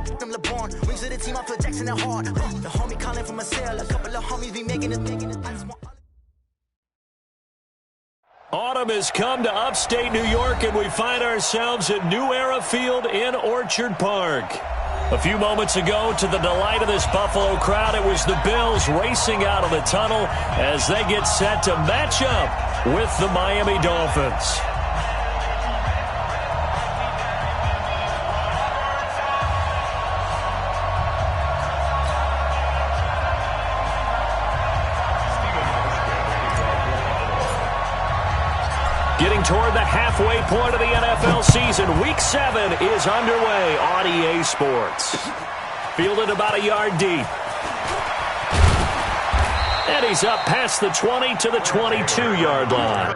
LeBron, wings of the team, I feel Jackson at heart. The homie calling from a cell, a couple of homies be making a thing. Autumn has come to upstate New York, and we find ourselves at New Era Field in Orchard Park. A few moments ago, to the delight of this Buffalo crowd, it was the Bills racing out of the tunnel as they get set to match up with the Miami Dolphins. Getting toward the halfway point of the NFL season, Week 7 is underway on EA Sports. Fielded about a yard deep. And he's up past the 20 to the 22-yard line.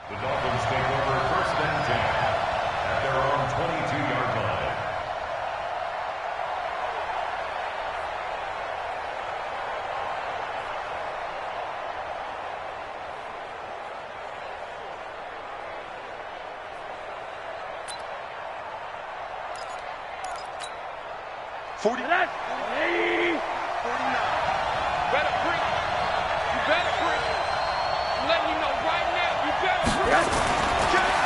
The Dolphins take over first and 10 at their own 22-yard line.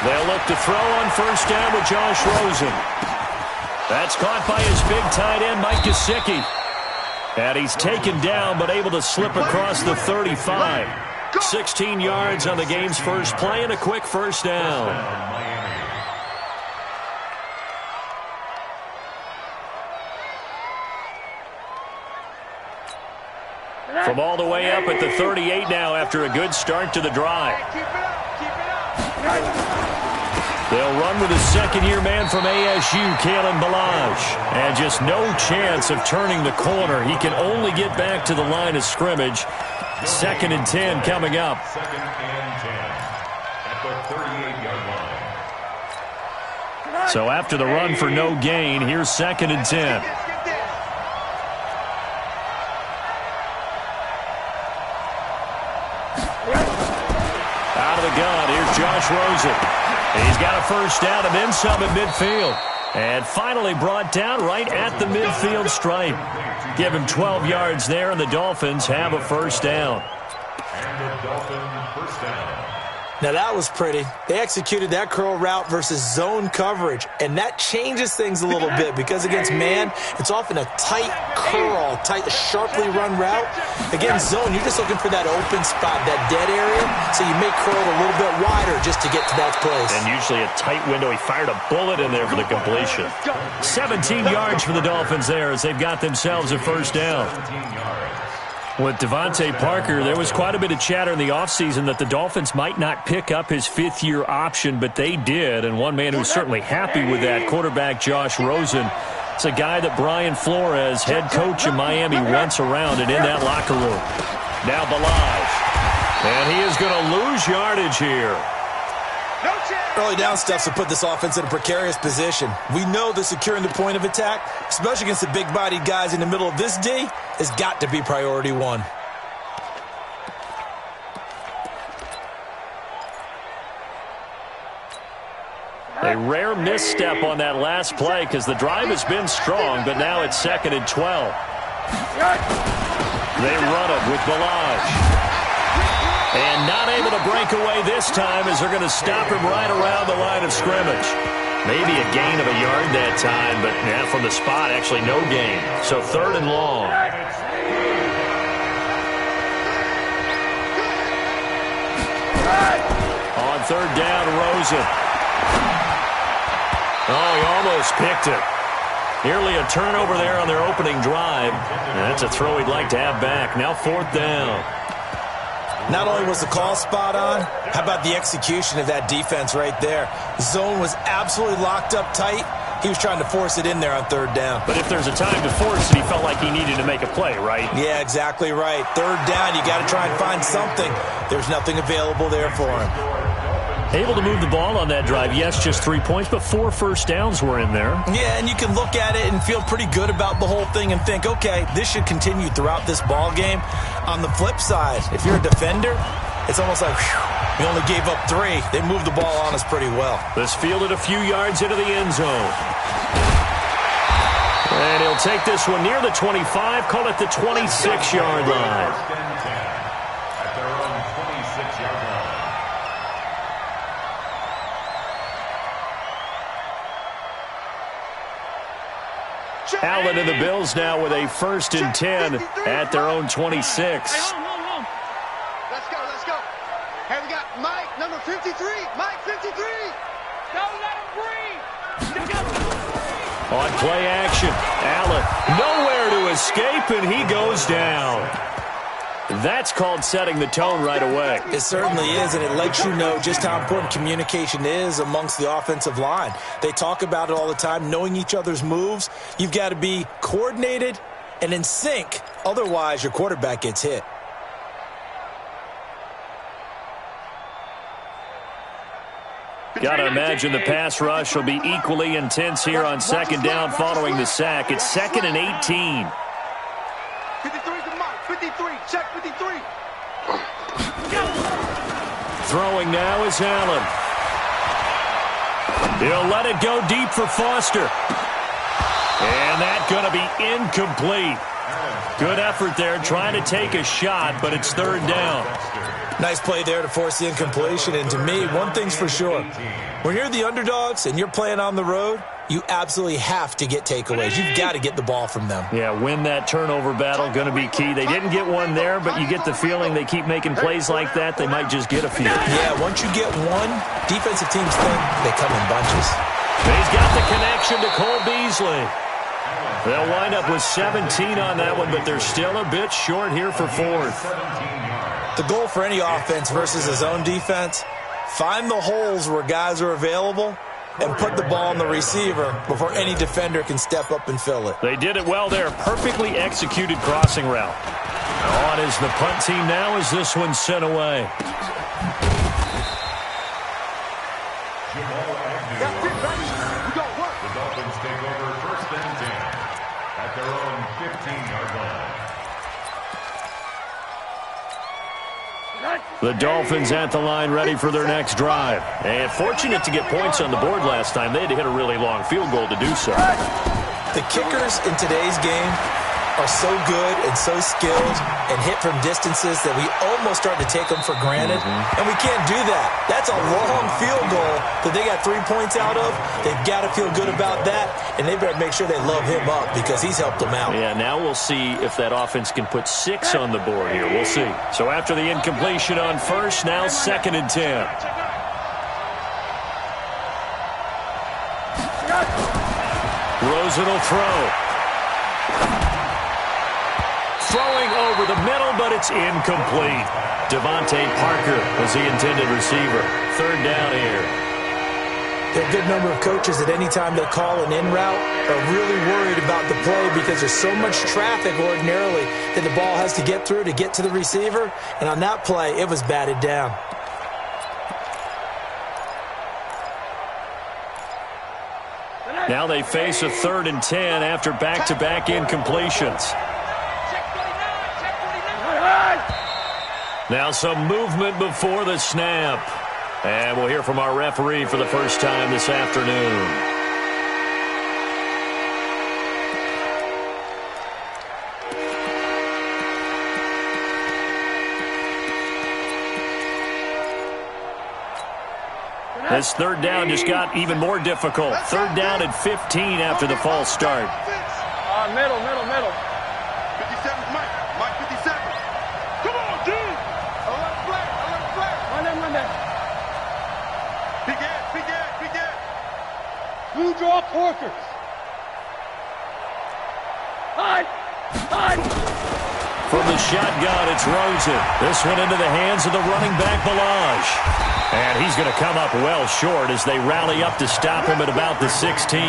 They'll look to throw on first down with Josh Rosen. That's caught by his big tight end, Mike Gesicki. And he's taken down but able to slip across the 35. 16 yards on the game's first play and a quick first down. From all the way up at the 38 now after a good start to the drive. They'll run with a second-year man from ASU, Kalen Ballage. And just no chance of turning the corner. He can only get back to the line of scrimmage. 2nd and 10 coming up. 2nd and 10 at the 38-yard line. So after the run for no gain, here's 2nd and 10. Out of the gun, here's Josh Rosen. He's got a first down and then some at midfield. And finally brought down right at the midfield stripe. Give him 12 yards there, and the Dolphins have a first down. And the Dolphins first down. Now that was pretty. They executed that curl route versus zone coverage, and that changes things a little bit because against man, it's often a tight curl, tight, sharply run route. Against zone, you're just looking for that open spot, that dead area, so you make curl a little bit wider just to get to that place. And usually a tight window. He fired a bullet in there for the completion. 17 yards for the Dolphins there as they've got themselves a first down. 17 yards. With Devontae Parker, there was quite a bit of chatter in the offseason that the Dolphins might not pick up his fifth-year option, but they did. And one man who's certainly happy with that, quarterback Josh Rosen. It's a guy that Brian Flores, head coach of Miami, wants around and in that locker room. Now Ballage. And he is going to lose yardage here. Early down stuff to put this offense in a precarious position. We know that securing the point of attack, especially against the big-bodied guys in the middle of this D, has got to be priority one. A rare misstep on that last play because the drive has been strong, but now it's 2nd and 12. They run it with Ballage. And not able to break away this time as they're going to stop him right around the line of scrimmage. Maybe a gain of a yard that time, but from the spot, actually no gain. So 3rd and long. On 3rd down, Rosen. Oh, he almost picked it. Nearly a turnover there on their opening drive. And that's a throw he'd like to have back. Now 4th down. Not only was the call spot on, how about the execution of that defense right there? Zone was absolutely locked up tight. He was trying to force it in there on 3rd down. But if there's a time to force it, he felt like he needed to make a play, right? Yeah, exactly right. 3rd down, you got to try and find something. There's nothing available there for him. Able to move the ball on that drive. Yes, just 3 points, but 4 first downs were in there. Yeah, and you can look at it and feel pretty good about the whole thing and think, okay, this should continue throughout this ball game. On the flip side, if you're a defender, it's almost like, whew, we only gave up 3. They moved the ball on us pretty well. This fielded a few yards into the end zone. And he'll take this one near the 25, call it the 26-yard line. At their own 26-yard line. Allen and the Bills now with a 1st and 10 at their own 26. Hey, let's go, let's go. Hey, we got Mike, number 53. Mike, 53. Don't let him breathe. On play action, Allen nowhere to escape, and he goes down. That's called setting the tone right away. It certainly is, and it lets you know just how important communication is amongst the offensive line. They talk about it all the time, knowing each other's moves. You've got to be coordinated and in sync. Otherwise, your quarterback gets hit. Got to imagine the pass rush will be equally intense here on 2nd down following the sack. It's 2nd and 18. 53 to Mike, 53, check 53. Throwing now is Allen. He'll let it go deep for Foster. And that's going to be incomplete. Good effort there trying to take a shot, but it's 3rd down. Nice play there to force the incompletion. And to me, one thing's for sure. When you're the underdogs and you're playing on the road, you absolutely have to get takeaways. You've got to get the ball from them. Yeah, win that turnover battle, going to be key. They didn't get one there, but you get the feeling they keep making plays like that, they might just get a few. Yeah, once you get one, defensive teams think they come in bunches. He's got the connection to Cole Beasley. They'll wind up with 17 on that one, but they're still a bit short here for 4th. The goal for any offense versus a zone defense, find the holes where guys are available and put the ball on the receiver before any defender can step up and fill it. They did it well there. Perfectly executed crossing route. On is the punt team now as this one's sent away. The Dolphins take over 1st and 10 at their own 15-yard line. The Dolphins at the line ready for their next drive. And fortunate to get points on the board last time. They had to hit a really long field goal to do so. The kickers in today's game are so good and so skilled and hit from distances that we almost start to take them for granted. And we can't do that. That's a long field goal that they got 3 points out of. They've got to feel good about that, and they better make sure they love him up because he's helped them out. Yeah, now we'll see if that offense can put 6 on the board here. We'll see. So after the incompletion on 1st, now 2nd and 10. Rosen will throw. Throwing over the middle, but it's incomplete. Devontae Parker was the intended receiver. 3rd down here. There are a good number of coaches at any time they call an in route are really worried about the play because there's so much traffic ordinarily that the ball has to get through to get to the receiver. And on that play, it was batted down. Now they face a 3rd and 10 after back-to-back incompletions. Now some movement before the snap. And we'll hear from our referee for the first time this afternoon. This 3rd down just got even more difficult. 3rd down and 15 after the false start. Middle. 57's Mike. Mike 57. Come on, dude. I let it play. Run that. Big Ed. Blue draw porkers. From the shotgun, it's Rosen. This one into the hands of the running back, Ballage. And he's going to come up well short as they rally up to stop him at about the 16.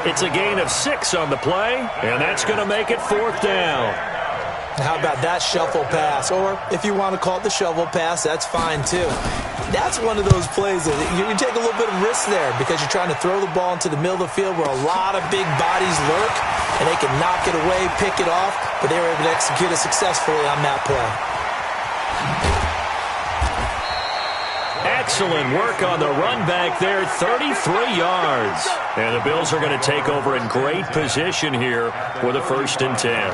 It's a gain of 6 on the play, and that's going to make it 4th down. How about that shuffle pass? Or if you want to call it the shovel pass, that's fine too. That's one of those plays that you can take a little bit of risk there because you're trying to throw the ball into the middle of the field where a lot of big bodies lurk, and they can knock it away, pick it off, but they were able to execute it successfully on that play. Excellent work on the run back there, 33 yards. And the Bills are going to take over in great position here for the 1st and 10.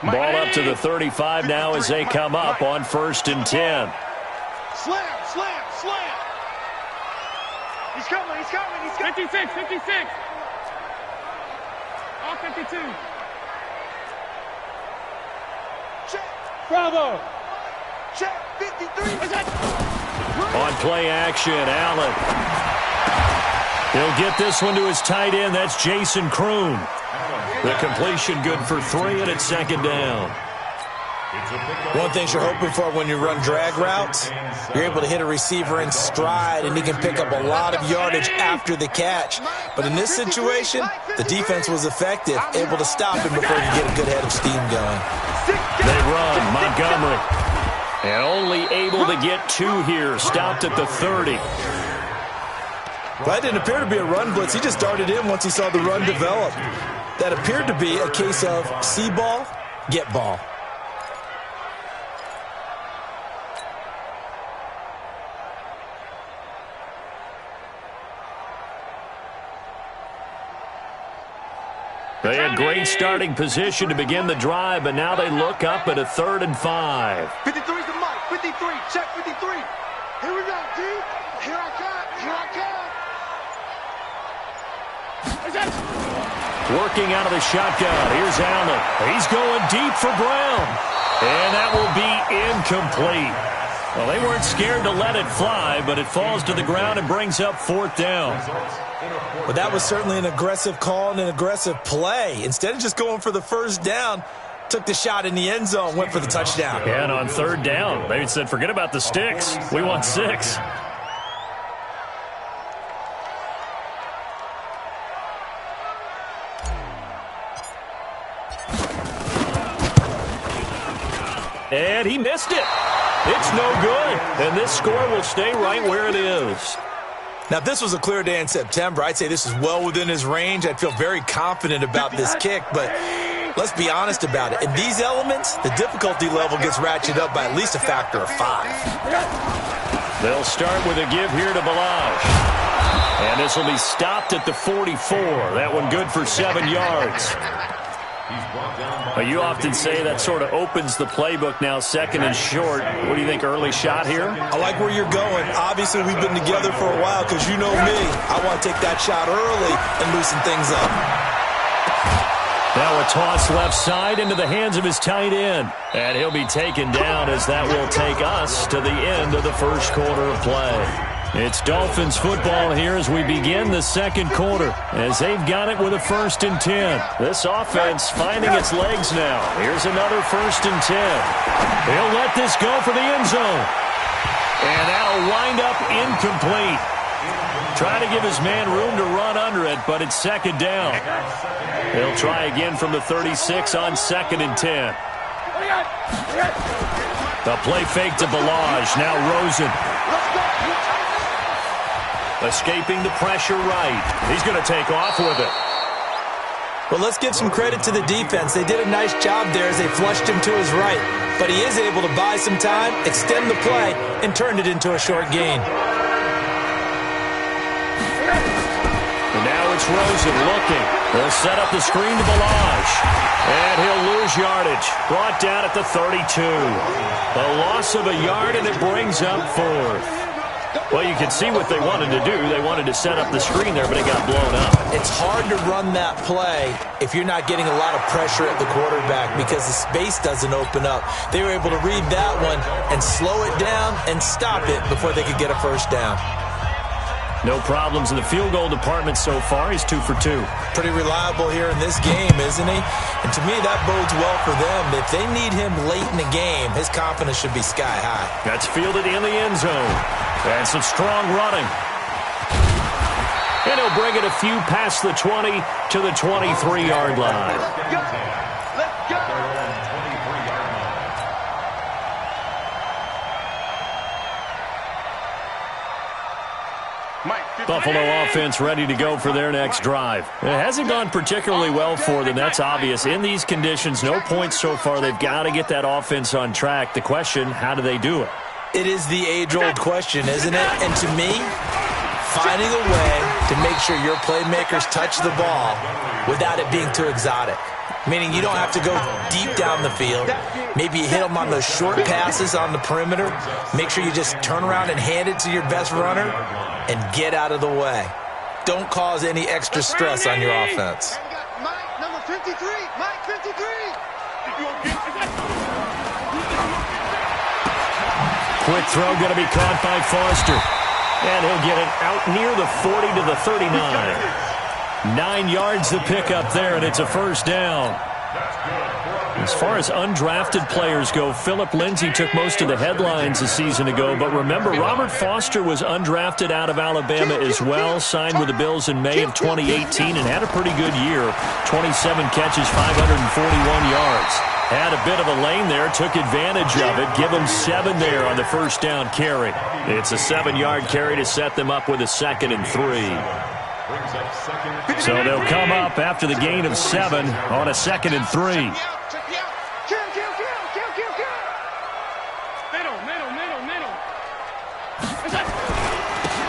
Ball up to the 35 now as they come up on 1st and 10. Slam, slam, slam. He's coming, he's coming, he's coming. 56, 56. All 52. Check. Bravo. Check, 53. On play action, Allen. He'll get this one to his tight end. That's Jason Kroon. The completion good for 3, and it's 2nd down. One thing you're hoping for when you run drag routes, you're able to hit a receiver in stride, and he can pick up a lot of yardage after the catch. But in this situation, the defense was effective, able to stop him before he could get a good head of steam going. They run, Montgomery. And only able to get 2 here, stopped at the 30. Well, that didn't appear to be a run blitz. He just darted in once he saw the run develop. That appeared to be a case of see ball, get ball. They had great starting position to begin the drive, but now they look up at a 3rd and 5. 53's the mark, 53, check 53. Here we go, D. Here I come, here I come. Working out of the shotgun. Here's Allen. He's going deep for Brown. And that will be incomplete. Well, they weren't scared to let it fly, but it falls to the ground and brings up 4th down. Well, that was certainly an aggressive call and an aggressive play. Instead of just going for the 1st down, took the shot in the end zone, went for the touchdown. And on 3rd down, they said, forget about the sticks. We want 6. And he missed it. It's no good. And this score will stay right where it is. Now, if this was a clear day in September, I'd say this is well within his range. I'd feel very confident about this kick, but let's be honest about it. In these elements, the difficulty level gets ratcheted up by at least a factor of 5. They'll start with a give here to Ballage. And this will be stopped at the 44. That one good for 7 yards. You often say that sort of opens the playbook now, 2nd and short. What do you think, early shot here? I like where you're going. Obviously, we've been together for a while because you know me. I want to take that shot early and loosen things up. Now a toss left side into the hands of his tight end. And he'll be taken down as that will take us to the end of the 1st quarter of play. It's Dolphins football here as we begin the 2nd quarter, as they've got it with a 1st and 10. This offense finding its legs now. Here's another 1st and 10. He'll let this go for the end zone. And that'll wind up incomplete. Trying to give his man room to run under it, but it's 2nd down. He'll try again from the 36 on 2nd and 10. The play fake to Ballage. Now Rosen. Escaping the pressure right. He's going to take off with it. Well, let's give some credit to the defense. They did a nice job there as they flushed him to his right. But he is able to buy some time, extend the play, and turn it into a short gain. And now it's Rosen looking. He'll set up the screen to Ballage. And he'll lose yardage. Brought down at the 32. A loss of a yard, and it brings up 4th. Well, you can see what they wanted to do. They wanted to set up the screen there, but it got blown up. It's hard to run that play if you're not getting a lot of pressure at the quarterback because the space doesn't open up. They were able to read that one and slow it down and stop it before they could get a first down. No problems in the field goal department so far. He's 2 for 2. Pretty reliable here in this game, isn't he? And to me, that bodes well for them. If they need him late in the game, his confidence should be sky high. That's fielded in the end zone. And some strong running. And he'll bring it a few past the 20 to the 23-yard line. Let's go. Buffalo offense ready to go for their next drive. It hasn't gone particularly well for them. That's obvious. In these conditions, no points so far. They've got to get that offense on track. The question, how do they do it? It is the age-old question, isn't it? And to me, finding a way to make sure your playmakers touch the ball without it being too exotic. Meaning you don't have to go deep down the field. Maybe you hit them on those short passes on the perimeter. Make sure you just turn around and hand it to your best runner and get out of the way. Don't cause any extra stress on your offense. And we got Mike, number 53. Mike, 53. Quick throw going to be caught by Foster. And he'll get it out near the 40 to the 39. 9 yards the pickup there, and it's a first down. As far as undrafted players go, Philip Lindsay took most of the headlines a season ago. But remember, Robert Foster was undrafted out of Alabama as well, signed with the Bills in May of 2018, and had a pretty good year. 27 catches, 541 yards. Had a bit of a lane there, took advantage of it. Give him 7 there on the first down carry. It's a 7-yard carry to set them up with a 2nd and 3. So they'll come up after the gain of 7 on a 2nd and 3.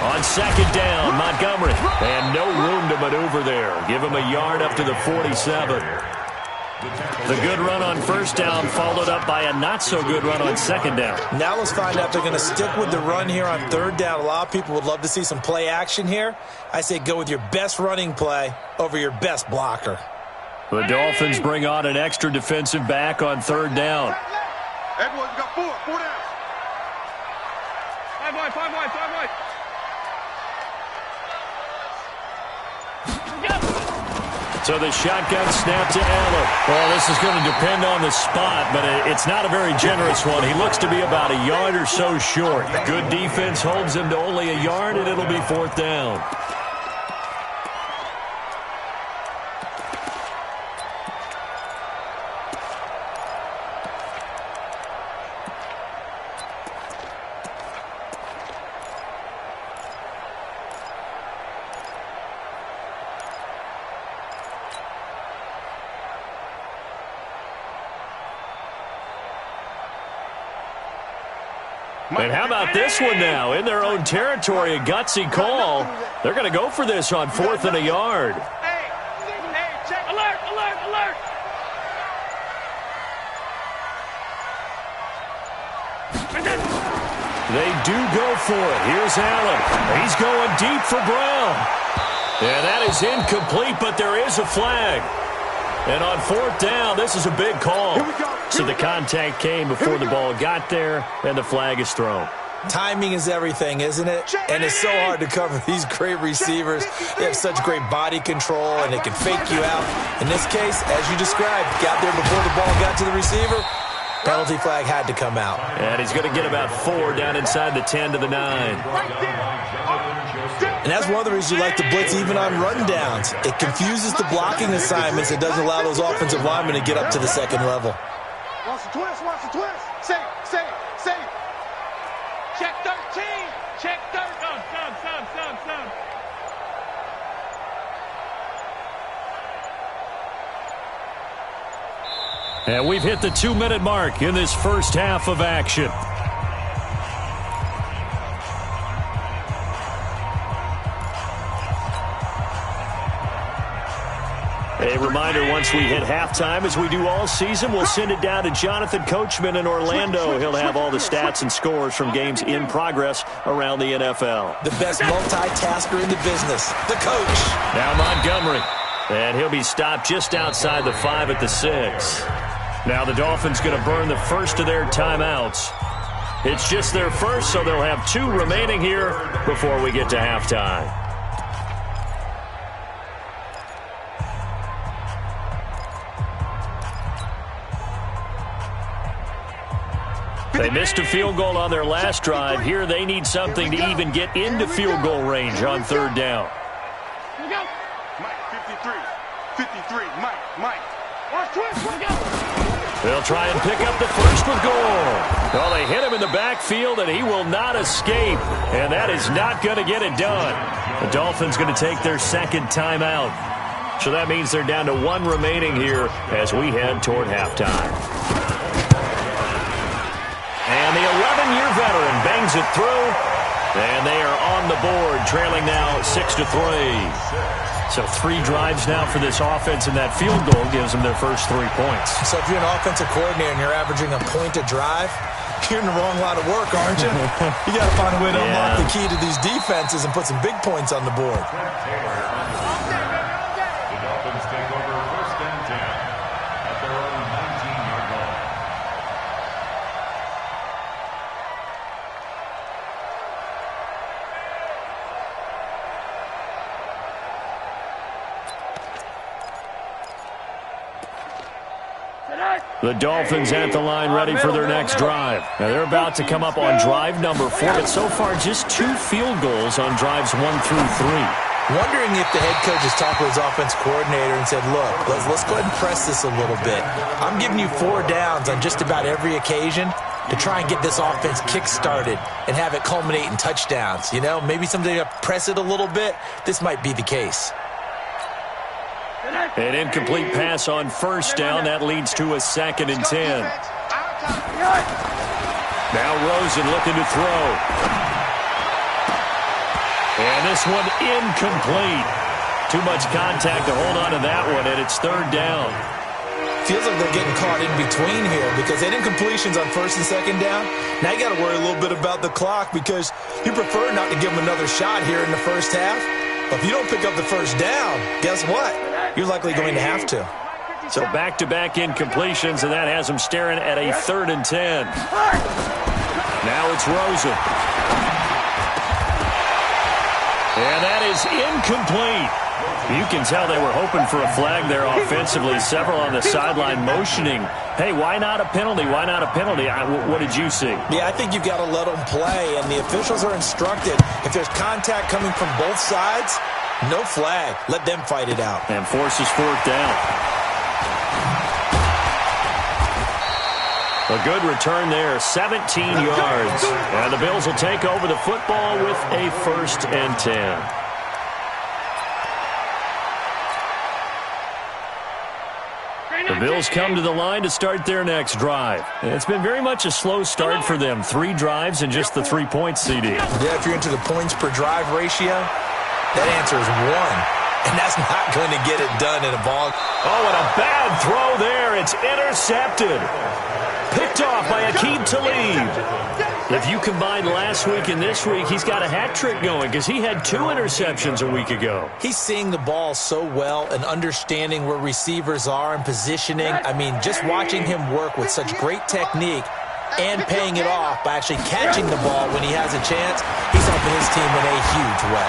On 2nd down, Montgomery. And no room to maneuver there. Give him a yard up to the 47. The good run on first down followed up by a not-so-good run on 2nd down. Now let's find out if they're going to stick with the run here on 3rd down. A lot of people would love to see some play action here. I say go with your best running play over your best blocker. The Dolphins bring on an extra defensive back on 3rd down. Everyone's got 4 down. 5 wide, 5 wide, 5 wide. So the shotgun snap to Allen. Well, this is going to depend on the spot, but it's not a very generous one. He looks to be about a yard or so short. Good defense holds him to only a yard, and it'll be 4th down. And how about this one now? In their own territory, a gutsy call. They're going to go for this on 4th and a yard. Hey, check. Alert, alert, alert. They do go for it. Here's Allen. He's going deep for Brown. And that is incomplete, but there is a flag. And on 4th down, this is a big call. So the contact came before the ball got there, and the flag is thrown. Timing is everything, isn't it? And it's so hard to cover these great receivers. They have such great body control, and they can fake you out. In this case, as you described, got there before the ball got to the receiver. Penalty flag had to come out. And he's going to get about 4 down inside the 10 to the 9. And that's one of the reasons you like to blitz even on rundowns. It confuses the blocking assignments. It doesn't allow those offensive linemen to get up to the 2nd level. Watch the twist, watch the twist. Save. Check 13. Check 13. Sub. And we've hit the 2-minute mark in this first half of action. A reminder, once we hit halftime, as we do all season, we'll send it down to Jonathan Coachman in Orlando. He'll have all the stats and scores from games in progress around the NFL. The best multitasker in the business, the coach. Now Montgomery, and he'll be stopped just outside the 5 at the 6. Now the Dolphins going to burn the first of their timeouts. It's just their first, so they'll have 2 remaining here before we get to halftime. They missed a field goal on their last drive. Here they need something to even get into field goal range on 3rd down. Here we go. Mike, 53. 53. Mike. Watch twist. Here we go. They'll try and pick up the first with goal. Well, they hit him in the backfield, and he will not escape. And that is not going to get it done. The Dolphins going to take their 2nd timeout. So that means they're down to 1 remaining here as we head toward halftime. And the 11-year veteran bangs it through. And they are on the board, trailing now 6-3. So 3 drives now for this offense, and that field goal gives them their first 3 points. So if you're an offensive coordinator and you're averaging a point a drive, you're in the wrong line of work, aren't you? You got to find a way to unlock the key to these defenses and put some big points on the board. The Dolphins take over 1st and 10 at their own 19-yard line. The Dolphins at the line ready for their next drive. Now they're about to come up on drive number 4, but so far just 2 field goals on drives 1 through 3. Wondering if the head coach has talked with his offense coordinator and said, look, let's go ahead and press this a little bit. I'm giving you 4 downs on just about every occasion to try and get this offense kick-started and have it culminate in touchdowns. You know, maybe someday to press it a little bit. This might be the case. An incomplete pass on 1st down. That leads to a 2nd and 10. Now Rosen looking to throw. And this one incomplete. Too much contact to hold on to that one, and it's 3rd down. Feels like they're getting caught in between here because they did incompletions on 1st and 2nd down. Now you got to worry a little bit about the clock because you prefer not to give them another shot here in the first half. But if you don't pick up the 1st down, guess what? You're likely going to have to. So back-to-back incompletions, and that has them staring at a 3rd and 10. Now it's Rosen. And that is incomplete. You can tell they were hoping for a flag there offensively. Several on the sideline motioning, hey, why not a penalty? Why not a penalty? What did you see? Yeah, I think you've got to let them play, and the officials are instructed. If there's contact coming from both sides, no flag. Let them fight it out. And forces 4th down. A good return there, 17 yards. And the Bills will take over the football with a 1st and 10. The Bills come to the line to start their next drive. It's been very much a slow start for them. 3 drives and just the 3 points, CD. Yeah, if you're into the points per drive ratio, that answer is 1. And that's not going to get it done in a ball. Oh, and a bad throw there. It's intercepted. Picked off by Aqib Talib. If you combine last week and this week, he's got a hat trick going because he had 2 interceptions a week ago. He's seeing the ball so well and understanding where receivers are and positioning. I mean, just watching him work with such great technique and paying it off by actually catching the ball when he has a chance, he's helping his team in a huge way.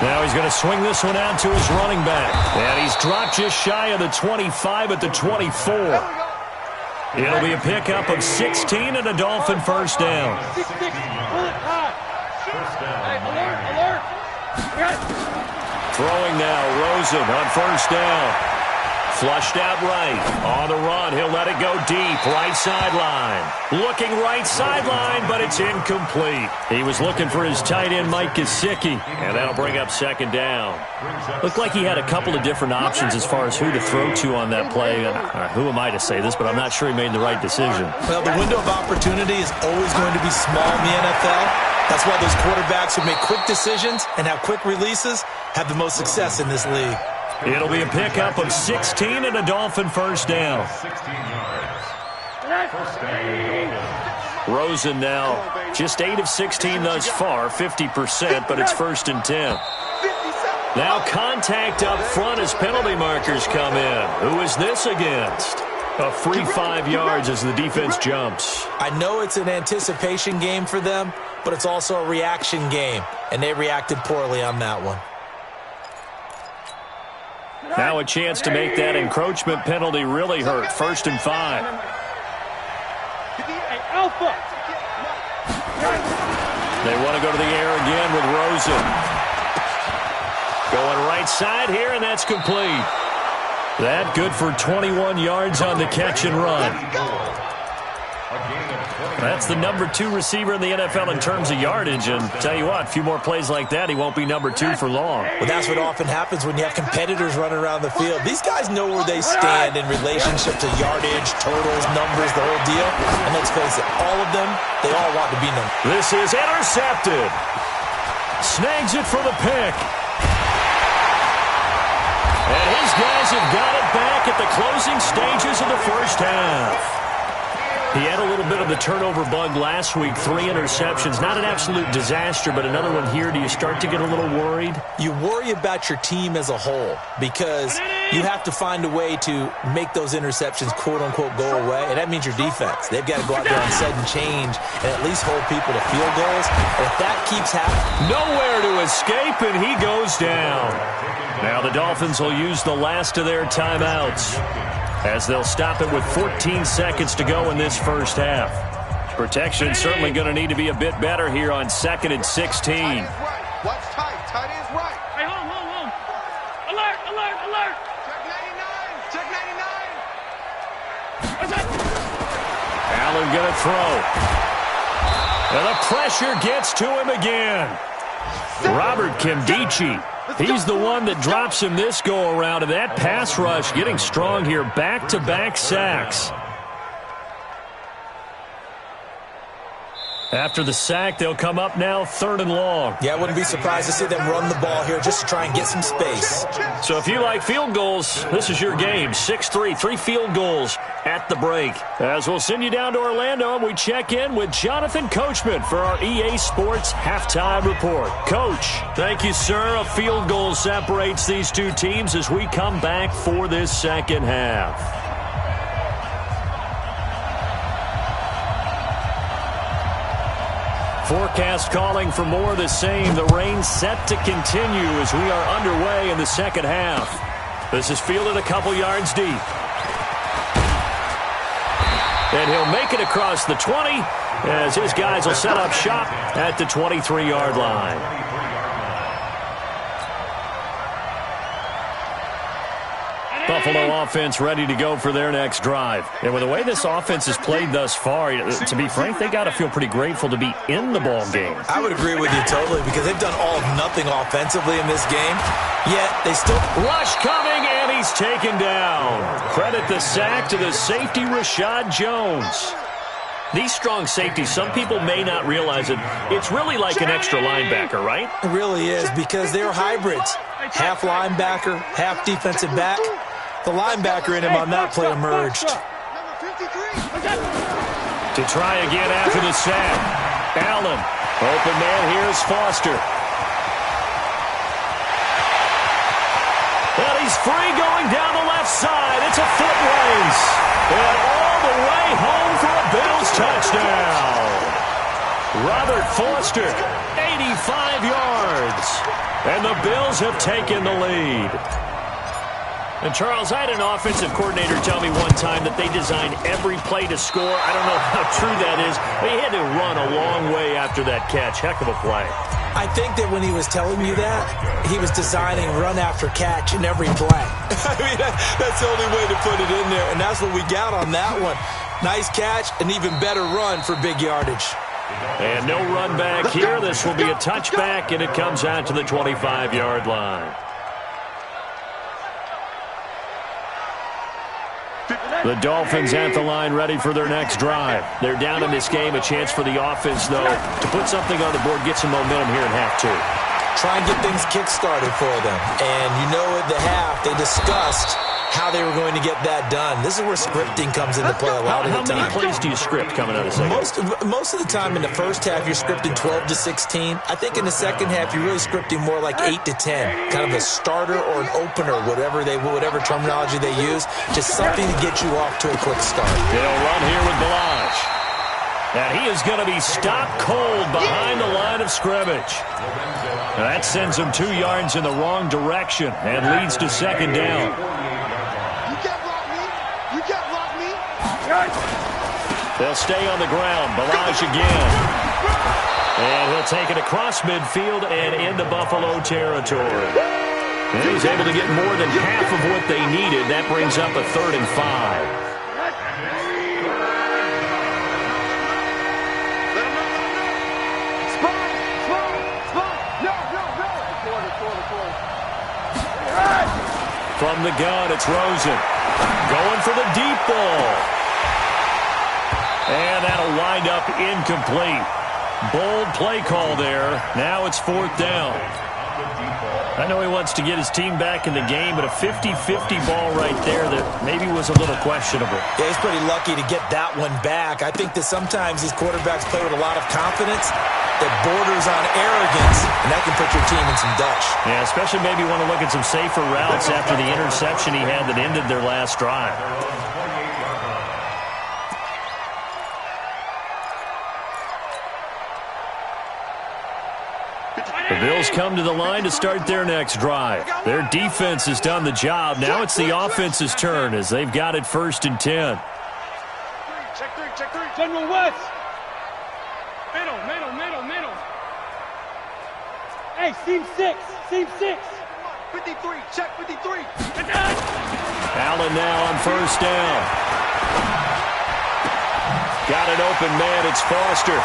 Now he's going to swing this one out to his running back. And he's dropped just shy of the 25 at the 24. It'll be a pickup of 16 and a Dolphin 1st down. Throwing now, Rosen on 1st down. Flushed out right. On the run, he'll let it go deep. Right sideline. Looking right sideline, but it's incomplete. He was looking for his tight end, Mike Gesicki, and that'll bring up 2nd down. Looked like he had a couple of different options as far as who to throw to on that play. Who am I to say this, but I'm not sure he made the right decision. Well, the window of opportunity is always going to be small in the NFL. That's why those quarterbacks who make quick decisions and have quick releases have the most success in this league. It'll be a pickup of 16 and a Dolphin first down. 16 yards. First down. Rosen now just 8 of 16 thus far, 50%, but it's 1st and 10. Now contact up front as penalty markers come in. Who is this against? A free 5 yards as the defense jumps. I know it's an anticipation game for them, but it's also a reaction game, and they reacted poorly on that one. Now a chance to make that encroachment penalty really hurt. 1st and 5. Alpha. They want to go to the air again with Rosen. Going right side here, and that's complete. That good for 21 yards on the catch and run. That's the number 2 receiver in the NFL in terms of yardage, and tell you what, a few more plays like that, he won't be number 2 for long. Well, that's what often happens when you have competitors running around the field. These guys know where they stand in relationship to yardage, totals, numbers, the whole deal. And let's face it, all of them, they all want to be number. This is intercepted. Snags it for the pick. And his guys have got it back at the closing stages of the first half. He had a little bit of the turnover bug last week, 3 interceptions. Not an absolute disaster, but another one here. Do you start to get a little worried? You worry about your team as a whole because you have to find a way to make those interceptions, quote-unquote, go away, and that means your defense. They've got to go out there and sudden change and at least hold people to field goals. And if that keeps happening... Nowhere to escape, and he goes down. Now the Dolphins will use the last of their timeouts, as they'll stop it with 14 seconds to go in this first half. Protection certainly going to need to be a bit better here on 2nd and 16. Tight is right. Watch tight. Tight is right. Hey, home. Alert. Check 99. Allen going to throw. And the pressure gets to him again. Robert Nkemdiche. He's the one that drops him this go-around, and that pass rush getting strong here. Back-to-back sacks. After the sack, they'll come up now 3rd and long. Yeah, I wouldn't be surprised to see them run the ball here just to try and get some space. So if you like field goals, this is your game. 6-3, 3 field goals at the break. As we'll send you down to Orlando, and we check in with Jonathan Coachman for our EA Sports Halftime Report. Coach, thank you, sir. A field goal separates these two teams as we come back for this second half. Forecast calling for more of the same. The rain set to continue as we are underway in the second half. This is fielded a couple yards deep. And he'll make it across the 20 as his guys will set up shop at the 23-yard line. Buffalo offense ready to go for their next drive. And with the way this offense has played thus far, to be frank, they got to feel pretty grateful to be in the ball game. I would agree with you totally because they've done all of nothing offensively in this game, yet they still... Rush coming, and he's taken down. Credit the sack to the safety, Rashad Jones. These strong safeties, some people may not realize it. It's really like an extra linebacker, right? It really is because they're hybrids. Half linebacker, half defensive back. The linebacker in him on that play emerged. To try again after the sack. Allen. Open man, here's Foster. Well, he's free going down the left side. It's a foot race. And all the way home for a Bills touchdown. Robert Foster, 85 yards. And the Bills have taken the lead. And, Charles, I had an offensive coordinator tell me one time that they design every play to score. I don't know how true that is, but he had to run a long way after that catch. Heck of a play. I think that when he was telling you that, he was designing run after catch in every play. I mean, that's the only way to put it in there, and that's what we got on that one. Nice catch, an even better run for big yardage. And no run back here. This will be a touchback, and it comes out to the 25-yard line. The Dolphins at the line ready for their next drive. They're down in this game. A chance for the offense, though, to put something on the board, get some momentum here in half two. try and get things kick-started for them. And you know at the half, they discussed how they were going to get that done. This is where scripting comes into play a lot of the time. How many plays do you script coming out of the second? Most of the time in the first half, you're scripting 12 to 16. I think in the second half, you're really scripting more like 8 to 10. Kind of a starter or an opener, whatever terminology they use. Just something to get you off to a quick start. They'll run here with Balazs. And he is going to be stopped cold behind the line of scrimmage. That sends him 2 yards in the wrong direction and leads to second down. They'll stay on the ground. Balazs again. And he'll take it across midfield and into Buffalo territory. And he was able to get more than half of what they needed. That brings up a 3rd and 5. From the gun, it's Rosen. Going for the deep ball. And that'll wind up incomplete. Bold play call there. Now it's 4th down. I know he wants to get his team back in the game, but a 50-50 ball right there that maybe was a little questionable. Yeah, he's pretty lucky to get that one back. I think that sometimes these quarterbacks play with a lot of confidence that borders on arrogance, and that can put your team in some dutch. Yeah, especially maybe want to look at some safer routes after the interception he had that ended their last drive. The Bills come to the line to start their next drive. Their defense has done the job. Now it's the offense's turn as they've got it 1st and 10. Check three. General West. Middle. Hey, seam 6. 53, check 53. Allen now on 1st down. Got an open man, it's Foster.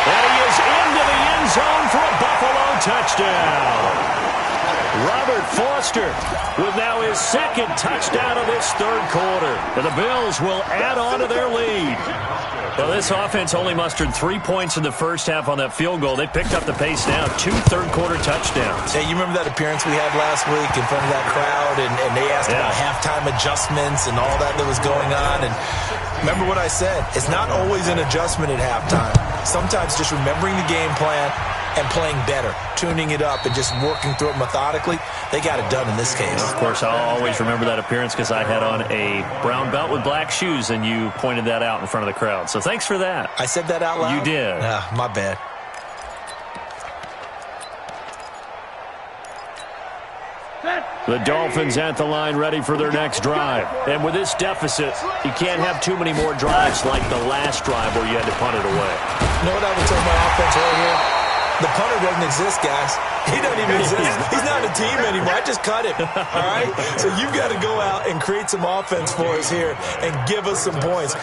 And he is into the end zone for a Buffalo touchdown. Robert Foster with now his 2nd touchdown of this 3rd quarter. And the Bills will add on to their lead. Well, this offense only mustered 3 points in the first half on that field goal. They picked up the pace now. 2 third-quarter touchdowns. Hey, you remember that appearance we had last week in front of that crowd, and they asked about halftime adjustments and all that was going on. And remember what I said. It's not always an adjustment at halftime. Sometimes just remembering the game plan and playing better, tuning it up and just working through it methodically. They got it done in this case. Of course, I'll always remember that appearance because I had on a brown belt with black shoes, and you pointed that out in front of the crowd. So thanks for that. I said that out loud? You did. My bad. The Dolphins at the line ready for their next drive. And with this deficit, you can't have too many more drives like the last drive where you had to punt it away. You know what I would tell my offense right here? The punter doesn't exist, guys. He doesn't even exist. He's not a team anymore. I just cut him. All right? So you've got to go out and create some offense for us here and give us some points.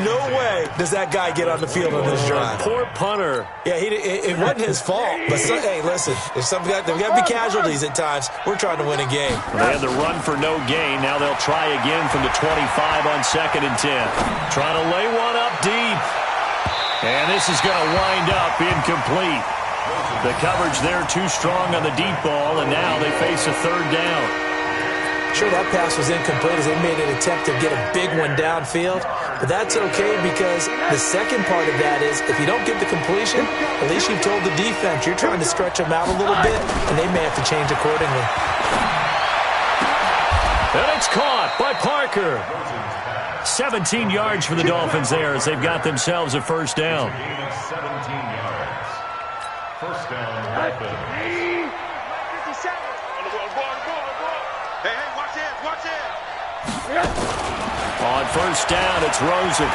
No way does that guy get on the field on this drive. Poor punter. Yeah, it wasn't his fault. But, hey, listen, there's got to be casualties at times. We're trying to win a game. Well, they had the run for no gain. Now they'll try again from the 25 on 2nd and 10. Trying to lay one up deep. And this is going to wind up incomplete. The coverage there too strong on the deep ball, and now they face a 3rd down. Sure, that pass was incomplete as they made an attempt to get a big one downfield, but that's okay because the second part of that is if you don't get the completion, at least you've told the defense you're trying to stretch them out a little bit, and they may have to change accordingly. And it's caught by Parker. 17 yards for the Dolphins there as they've got themselves a 1st down. 17 yards. 1st down, Dolphins. 57. Hey, watch it. On 1st down, it's Rosen.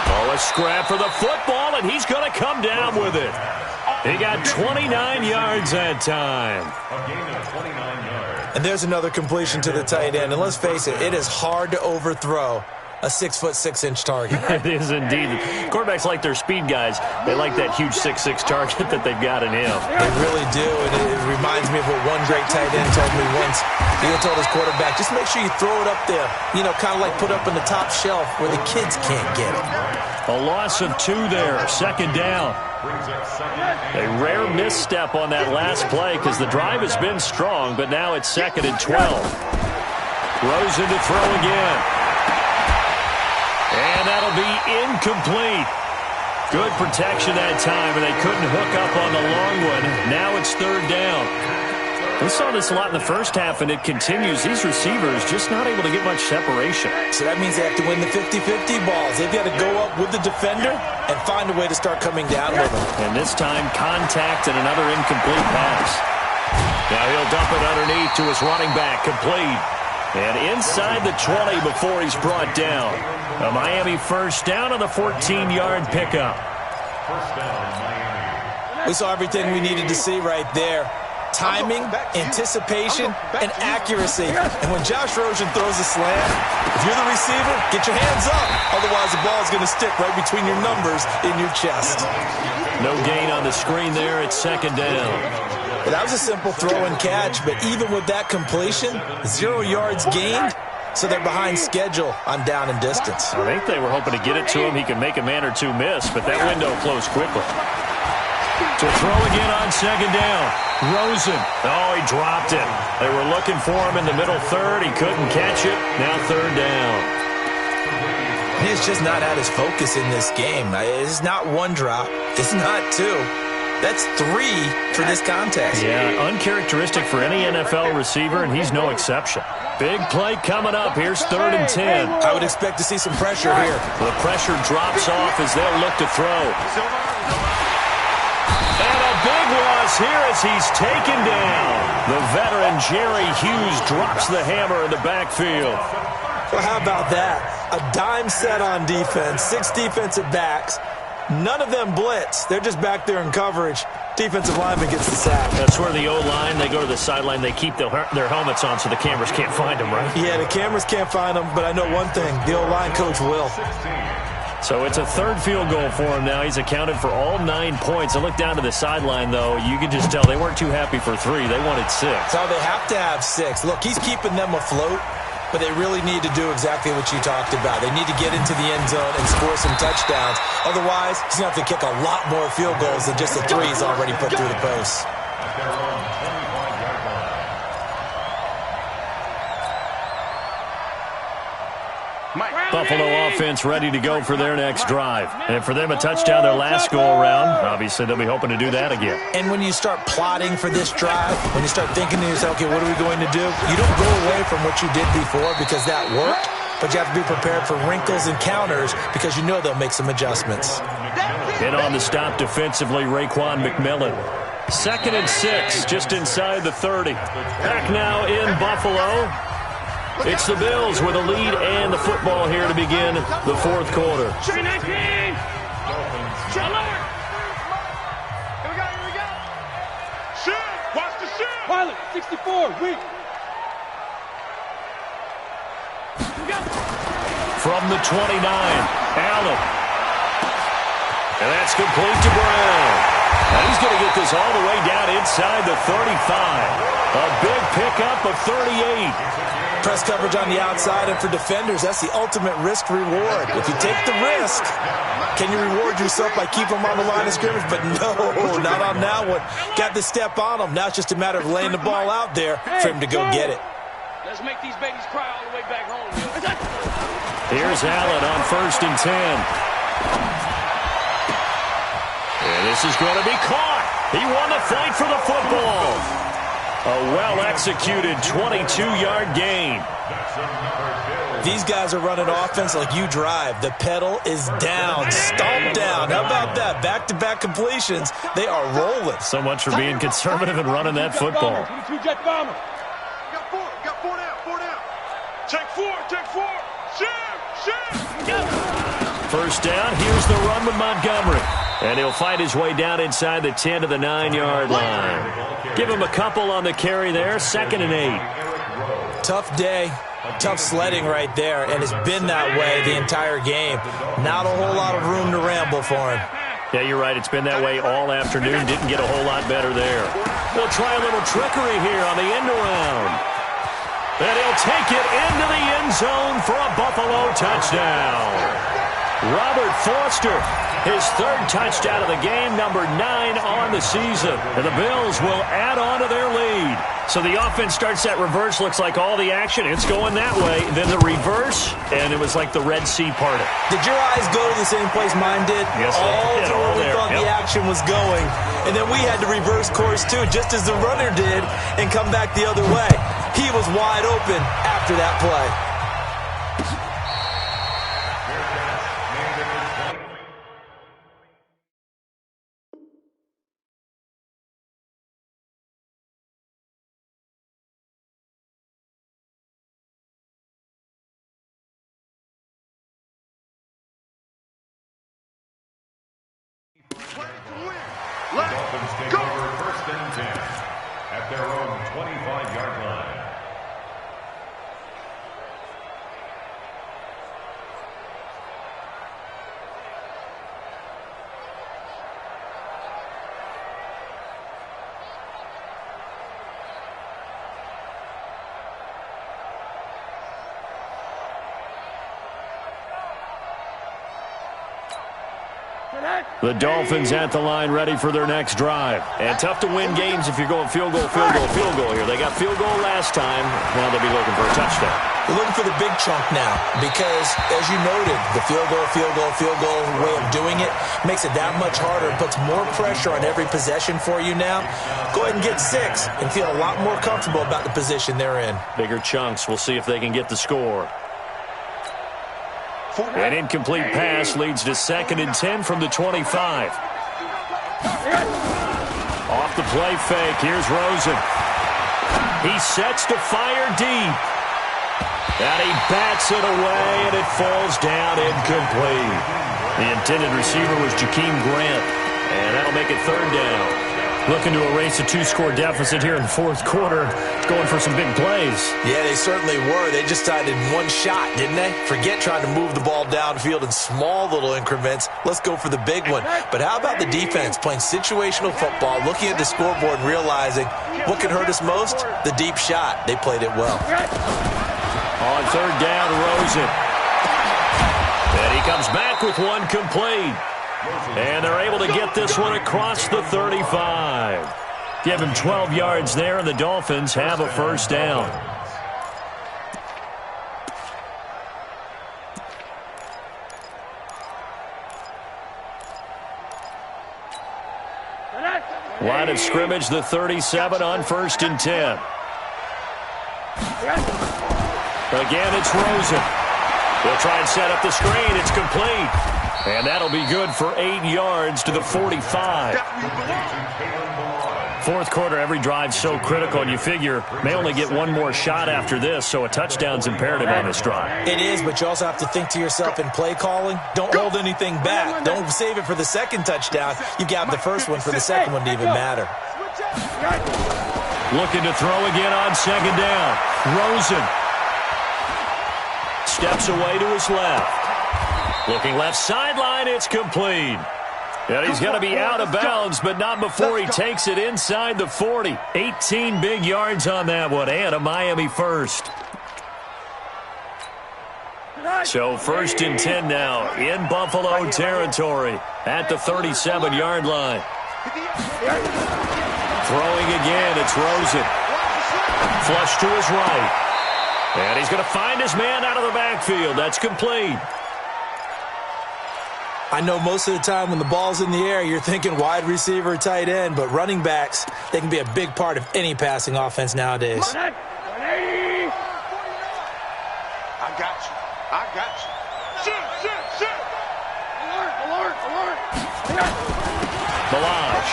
Oh, a scrap for the football, and he's going to come down with it. He got 29 yards that time. A gain of 29 yards. And there's another completion to the tight end. And let's face it, it is hard to overthrow a 6'6" target. It is indeed. Quarterbacks like their speed guys. They like that huge 6'6" target that they've got in him. They really do, and it reminds me of what one great tight end told me once. He told his quarterback, just make sure you throw it up there, you know, kind of like put up in the top shelf where the kids can't get it. A loss of 2 there, second down. A rare misstep on that last play because the drive has been strong, but now it's 2nd and 12. Rosen to throw again. And that'll be incomplete. Good protection that time, and they couldn't hook up on the long one. Now it's 3rd down. We saw this a lot in the first half, and it continues. These receivers just not able to get much separation. So that means they have to win the 50-50 balls. They've got to go up with the defender and find a way to start coming down with them. And this time, contact and another incomplete pass. Now he'll dump it underneath to his running back, complete. And inside the 20 before he's brought down. A Miami first down on the 14-yard pickup. First down, Miami. We saw everything we needed to see right there. Timing, anticipation, and accuracy. And when Josh Rosen throws a slant, if you're the receiver, get your hands up. Otherwise, the ball's going to stick right between your numbers in your chest. No gain on the screen there. It's 2nd down. Well, that was a simple throw and catch, but even with that completion, 0 yards gained, so they're behind schedule on down and distance. I think they were hoping to get it to him. He could make a man or two miss, but that window closed quickly. To throw again on 2nd down. Rosen. Oh, he dropped it. They were looking for him in the middle third. He couldn't catch it. Now 3rd down. He's just not at his focus in this game. It's not 1 drop. It's not 2. That's 3 for this contest. Yeah, uncharacteristic for any NFL receiver, and he's no exception. Big play coming up. Here's 3rd and 10. I would expect to see some pressure here. The pressure drops off as they'll look to throw. And a big loss here as he's taken down. The veteran Jerry Hughes drops the hammer in the backfield. Well, how about that? A dime set on defense, 6 defensive backs. None of them blitz. They're just back there in coverage. Defensive lineman gets the sack. That's where the O-line, they go to the sideline, they keep their helmets on so the cameras can't find them, right? Yeah, the cameras can't find them, but I know one thing. The O-line coach will. So it's a 3rd field goal for him now. He's accounted for all 9 points. I look down to the sideline, though. You can just tell they weren't too happy for 3. They wanted 6. So they have to have 6. Look, he's keeping them afloat, but they really need to do exactly what you talked about. They need to get into the end zone and score some touchdowns. Otherwise, he's going to have to kick a lot more field goals than just the 3 he's already put through the post. Buffalo offense ready to go for their next drive. And for them, a touchdown their last go-around. Obviously, they'll be hoping to do that again. And when you start plotting for this drive, when you start thinking to yourself, okay, what are we going to do? You don't go away from what you did before because that worked, but you have to be prepared for wrinkles and counters because you know they'll make some adjustments. In on the stop defensively, Raekwon McMillan. 2nd and 6, just inside the 30. Back now in Buffalo. It's the Bills with a lead and the football here to begin the 4th quarter. Here we go, here we go. Shoot, watch the shoot. Pilot, 64, weak. From the 29, Allen. And that's complete to Brown. Now he's going to get this all the way down inside the 35. A big pickup of 38. Press coverage on the outside, and for defenders, that's the ultimate risk-reward. If you take the risk, can you reward yourself by keeping them on the line of scrimmage? But no, not on that one. Got the step on them. Now it's just a matter of laying the ball out there for him to go get it. Let's make these babies cry all the way back home. Here's Allen on 1st and 10. And this is going to be caught. He won the fight for the football. A well-executed 22-yard gain. These guys are running offense like you drive. The pedal is down, stomped down. How about that? Back-to-back completions. They are rolling. So much for being conservative and running that football. Jet bomber. Got four down. Take four. Shoot. First down, here's the run with Montgomery. And he'll fight his way down inside the 10 to the 9-yard line. Give him a couple on the carry there, 2nd and 8. Tough day. Tough sledding right there, and it's been that way the entire game. Not a whole lot of room to ramble for him. Yeah, you're right. It's been that way all afternoon. Didn't get a whole lot better there. They'll try a little trickery here on the end around. And he'll take it into the end zone for a Buffalo touchdown. Robert Foster, his third touchdown of the game, number 9 on the season. And the Bills will add on to their lead. So the offense starts that reverse. Looks like all the action, it's going that way. Then the reverse, and it was like the Red Sea parted. Did your eyes go to the same place mine did? Yes, all they did. to where we thought the action was going. And then we had to reverse course, too, just as the runner did, and come back the other way. He was wide open after that play. The Dolphins take over first and 10 at their own 25-yard line. The Dolphins at the line ready for their next drive. And tough to win games if you're going field goal here. They got field goal last time. Now they'll be looking for a touchdown. They're looking for the big chunk now because, as you noted, the field goal way of doing it makes it that much harder and puts more pressure on every possession for you now. Go ahead and get 6 and feel a lot more comfortable about the position they're in. Bigger chunks. We'll see if they can get the score. An incomplete pass leads to 2nd and 10 from the 25. Off the play fake. Here's Rosen. He sets to fire deep. And he bats it away, and it falls down incomplete. The intended receiver was Jakeem Grant, and that'll make it 3rd down. Looking to erase a 2-score deficit here in the 4th quarter. Going for some big plays. Yeah, they certainly were. They just decided one shot, didn't they? Forget trying to move the ball downfield in small little increments. Let's go for the big one. But how about the defense playing situational football, looking at the scoreboard and realizing what can hurt us most? The deep shot. They played it well. On 3rd down, Rosen. And he comes back with one complete. And they're able to get this one across the 35. Give him 12 yards there, and the Dolphins have a 1st down. Line of scrimmage, the 37 on 1st and 10. Again, it's Rosen. They'll try and set up the screen. It's complete. And that'll be good for 8 yards to the 45. 4th quarter, every drive's so critical, and you figure may only get one more shot after this, so a touchdown's imperative on this drive. It is, but you also have to think to yourself in play calling, don't hold anything back. Don't save it for the 2nd touchdown. You got the 1st one for the 2nd one to even matter. Looking to throw again on 2nd down. Rosen steps away to his left. Looking left sideline, it's complete. And he's going to be out of bounds, but not before he takes it inside the 40. 18 big yards on that one, and a Miami 1st. So 1st and 10 now in Buffalo territory at the 37-yard line. Throwing again, it's Rosen. Flush to his right. And he's going to find his man out of the backfield. That's complete. I know most of the time when the ball's in the air, you're thinking wide receiver, tight end, but running backs, they can be a big part of any passing offense nowadays. 180. I got you. Shoot. Alert. Balazs.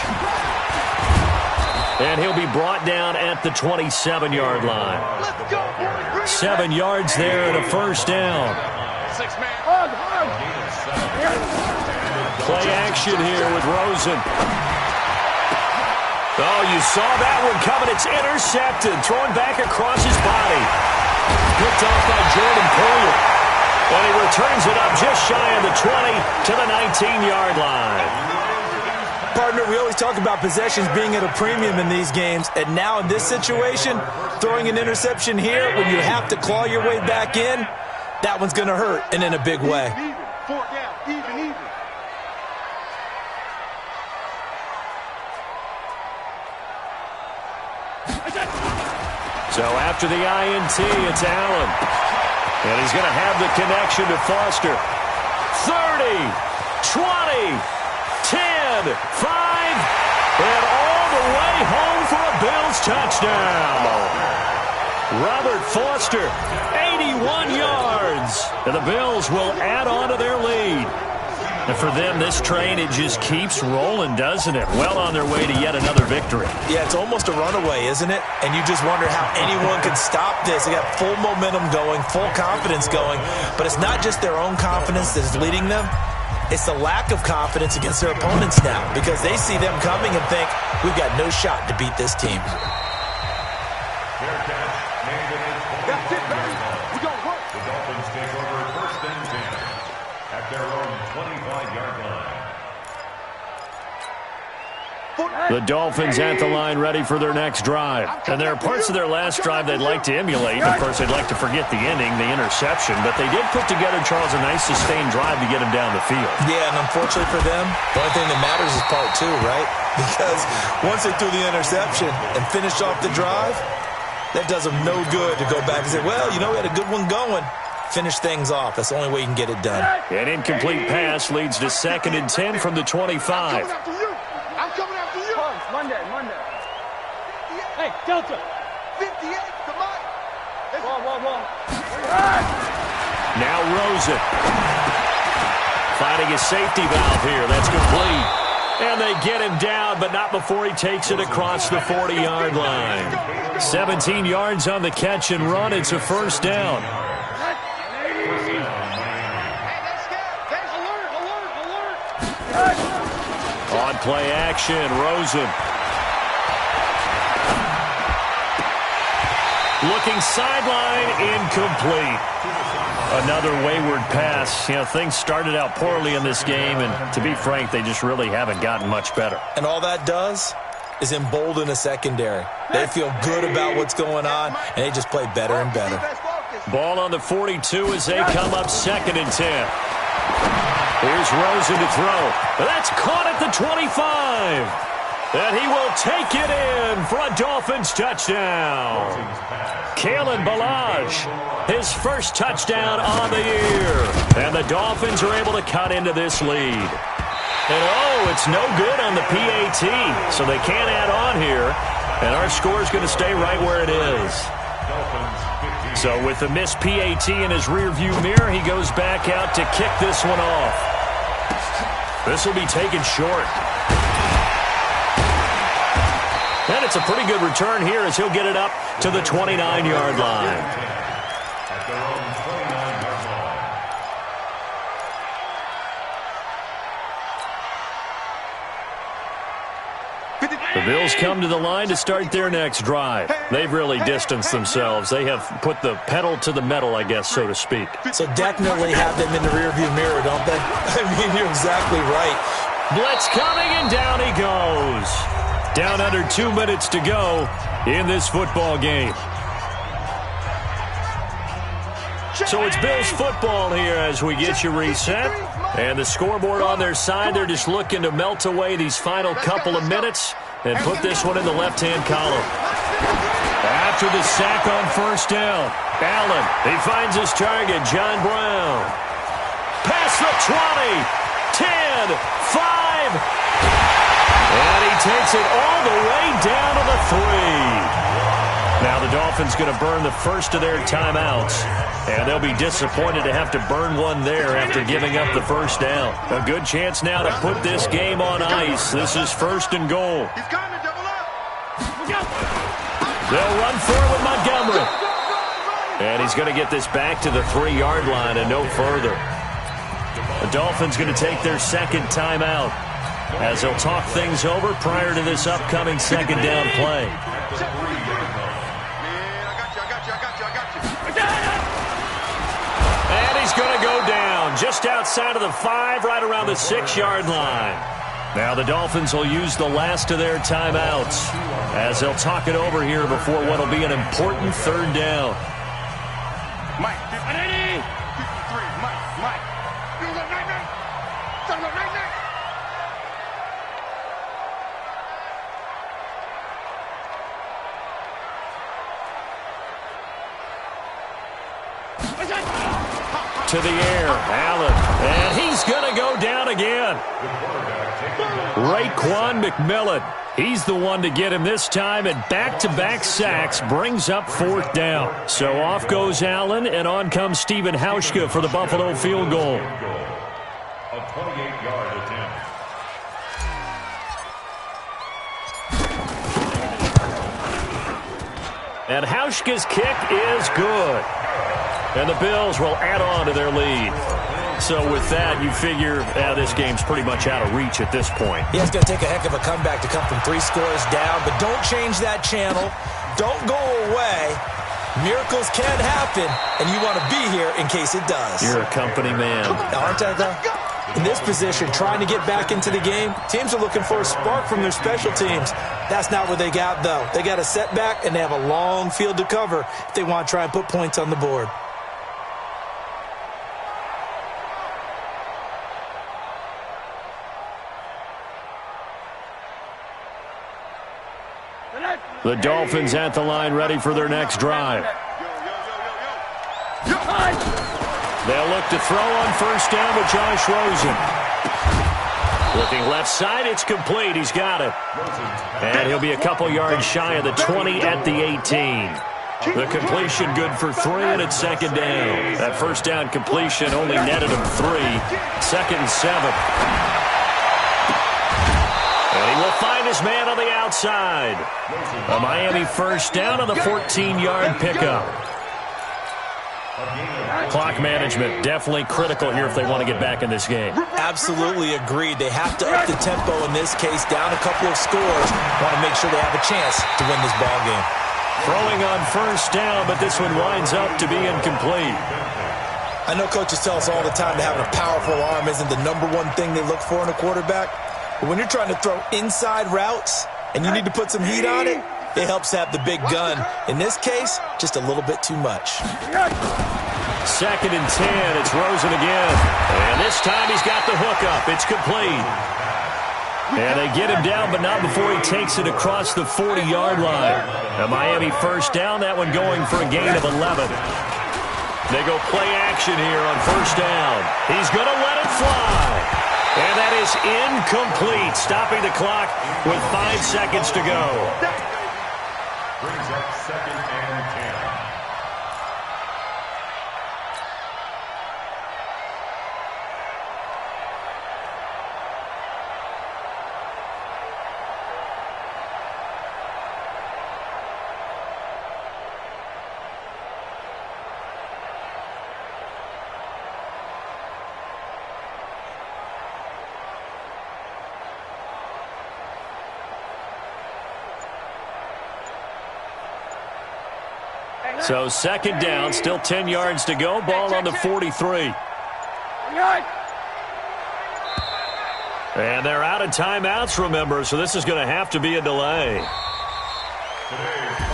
And he'll be brought down at the 27-yard line. Let's go. 7 yards there and a 1st down. 6-man. Play action here with Rosen. Oh, you saw that one coming. It's intercepted. Thrown back across his body. Picked off by Jordan Poyer. And he returns it up just shy of the 20 to the 19-yard line. Partner, we always talk about possessions being at a premium in these games, and now in this situation, throwing an interception here when you have to claw your way back in, that one's going to hurt, and in a big way. Even. 4 down. Even. So after the INT, it's Allen. And he's going to have the connection to Foster. 30, 20, 10, 5, and all the way home for a Bills touchdown. Robert Foster, 81 yards. And the Bills will add on to their lead. And for them, this train, it just keeps rolling, doesn't it? Well on their way to yet another victory. Yeah, it's almost a runaway, isn't it? And you just wonder how anyone can stop this. They got full momentum going, full confidence going. But it's not just their own confidence that is leading them. It's the lack of confidence against their opponents now, because they see them coming and think, we've got no shot to beat this team. That's it, baby. We're going to work. The Dolphins take over first and 10 at their own 25-yard line. The Dolphins at the line, ready for their next drive. And there are parts of their last drive they'd like to emulate. Of course, they'd like to forget the ending, the interception. But they did put together, Charles, a nice sustained drive to get him down the field. Yeah, and unfortunately for them, the only thing that matters is part 2, right? Because once they threw the interception and finished off the drive, that does them no good to go back and say, well, you know, we had a good one going. Finish things off. That's the only way you can get it done. An incomplete pass leads to 2nd and 10 from the 25. I'm coming after you. Monday. Hey, Delta. 58, come on. Wrong. Now Rosen. Finding a safety valve here. That's complete. And they get him down, but not before he takes it across the 40-yard line. 17 yards on the catch and run. It's a first down. On play action, Rosen. Looking sideline, incomplete. Another wayward pass. You know, things started out poorly in this game, and to be frank, they just really haven't gotten much better. And all that does is embolden a secondary. They feel good about what's going on, and they just play better and better. Ball on the 42 as they come up 2nd and 10. Here's Rosen to throw. That's caught at the 25. And he will take it in for a Dolphins touchdown. Kalen Ballage, his first touchdown on the year. And the Dolphins are able to cut into this lead. And it's no good on the PAT, so they can't add on here. And our score is going to stay right where it is. So with the missed PAT in his rearview mirror, he goes back out to kick this one off. This will be taken short. And it's a pretty good return here as he'll get it up to the 29-yard line. At their own 29-yard line. The Bills come to the line to start their next drive. They've really distanced themselves. They have put the pedal to the metal, I guess, so to speak. So definitely have them in the rearview mirror, don't they? I mean, you're exactly right. Blitz coming, and down he goes. Down under 2 minutes to go in this football game. So it's Bills football here as we get you reset. And the scoreboard on their side, they're just looking to melt away these final couple of minutes and put this one in the left-hand column. After the sack on first down, Allen, he finds his target, John Brown. Past the 20, 10, 5, and he takes it all the way down to the 3. Now the Dolphins going to burn the first of their timeouts, and they'll be disappointed to have to burn one there after giving up the first down. A good chance now to put this game on ice. This is 1st and goal. He's coming, double up. They'll run for it with Montgomery. And he's going to get this back to the 3-yard line and no further. The Dolphins going to take their second timeout as they'll talk things over prior to this upcoming second down play. Man, I got you. just outside of the 5, right around the 6-yard line. Now the Dolphins will use the last of their timeouts as they'll talk it over here before what will be an important 3rd down. Mike, 53, Mike. Do the night. Son of a night. To the air, Allen, and he's going to go down again. Raekwon McMillan, he's the one to get him this time, and back-to-back sacks brings up 4th down. So off goes Allen, and on comes Stephen Hauschka for the Buffalo field goal. A 28-yard attempt. And Hauschka's kick is good. And the Bills will add on to their lead. So with that, you figure this game's pretty much out of reach at this point. Yeah, it's going to take a heck of a comeback to come from 3 scores down, but don't change that channel. Don't go away. Miracles can happen, and you want to be here in case it does. You're a company man. Aren't I, though? In this position, trying to get back into the game, teams are looking for a spark from their special teams. That's not what they got, though. They got a setback, and they have a long field to cover if they want to try and put points on the board. The Dolphins at the line, ready for their next drive. They'll look to throw on 1st down with Josh Rosen. Looking left side, it's complete. He's got it. And he'll be a couple yards shy of the 20 at the 18. The completion good for 3, and it's 2nd down. That 1st down completion only netted him 3. 2nd and 7. And he will find his man on the outside. A Miami 1st down on the 14-yard pickup. Clock management definitely critical here if they want to get back in this game. Absolutely agreed. They have to up the tempo in this case, down a couple of scores. Want to make sure they have a chance to win this ball game. Throwing on 1st down, but this one winds up to be incomplete. I know coaches tell us all the time that having a powerful arm isn't the #1 thing they look for in a quarterback. But when you're trying to throw inside routes and you need to put some heat on it, it helps have the big gun. In this case, just a little bit too much. 2nd and 10. It's Rosen again. And this time he's got the hook up. It's complete. And they get him down, but not before he takes it across the 40-yard line. A Miami 1st down, that one going for a gain of 11. They go play action here on 1st down. He's going to let it fly. And that is incomplete, stopping the clock with 5 seconds to go. Brings up 2nd and 10. So 2nd down, still 10 yards to go. Ball on the 43. And they're out of timeouts, remember, so this is going to have to be a delay.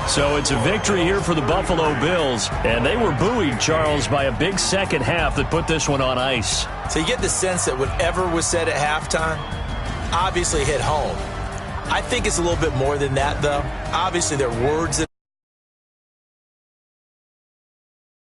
So it's a victory here for the Buffalo Bills, and they were buoyed, Charles, by a big second half that put this one on ice. So you get the sense that whatever was said at halftime obviously hit home. I think it's a little bit more than that, though. Obviously, there are words that